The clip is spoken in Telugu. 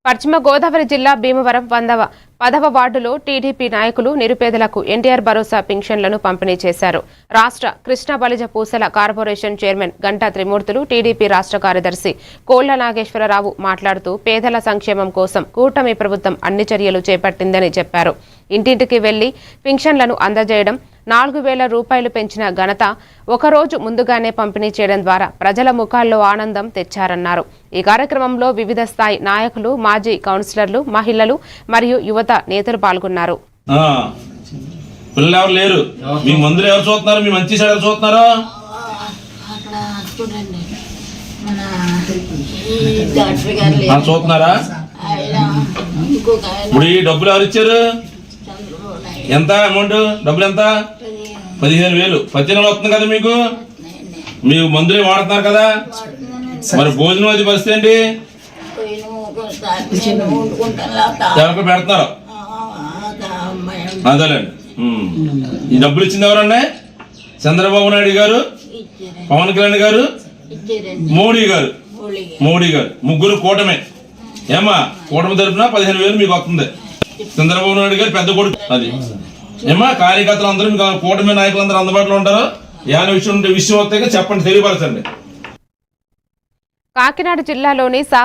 పశ్చిమ గోదావరి జిల్లా భీమవరం 10వ వార్డులో టీడీపీ నాయకులు నిరుపేదలకు ఎన్టీఆర్ భరోసా పింఛన్లను పంపిణీ చేశారు. రాష్ట్ర కృష్ణ బలిజ పూసల కార్పొరేషన్ చైర్మన్ గంటా త్రిమూర్తులు, టీడీపీ రాష్ట్ర కార్యదర్శి కోళ్ల నాగేశ్వరరావు మాట్లాడుతూ పేదల సంక్షేమం కోసం కూటమి ప్రభుత్వం అన్ని చర్యలు చేపట్టిందని చెప్పారు. ఇంటింటికి వెళ్లి పింఛన్లను అందజేయడం, 4,000 రూపాయలు పెంచిన ఘనత, ఒకరోజు ముందుగానే పంపిణీ చేయడం ద్వారా ప్రజల ముఖాల్లో ఆనందం తెచ్చారన్నారు. ఈ కార్యక్రమంలో వివిధ స్థాయి నాయకులు, మాజీ కౌన్సిలర్లు, మహిళలు మరియు యువత నేతలు పాల్గొన్నారు. పిల్లలు లేరు, మీ మందులు ఎవరు చూస్తున్నారు? మీ మంచి సైడ్ చూస్తున్నారు? చూస్తున్నారా? ఇప్పుడు ఈ డబ్బులు ఎవరు ఇచ్చారు? ఎంత అమౌంట్? డబ్బులు ఎంత? 15,000. ప్రతి నెల వస్తుంది కదా మీకు. మీరు మందులు వాడుతున్నారు కదా, మరి భోజనం అది పరిస్థితి ఏంటి? ఎవరికి పెడుతున్నారు? అదేలేండి. ఈ డబ్బులు ఇచ్చింది ఎవరండి? చంద్రబాబు నాయుడు గారు, పవన్ కళ్యాణ్ గారు, మోడీ గారు ముగ్గురు కూటమే. ఏమా కూటమి తరఫున 15,000 మీకు వస్తుంది. చంద్రబాబు నాయుడు గారు పెద్ద కొడుకు. అది ఏమా కార్యకర్తలు అందరూ మీకు కూటమి నాయకులందరూ అందుబాటులో ఉంటారు. ఏమైనా విషయం వస్తే చెప్పండి, తెలియపరచండి. కాకినాడ జిల్లాలోని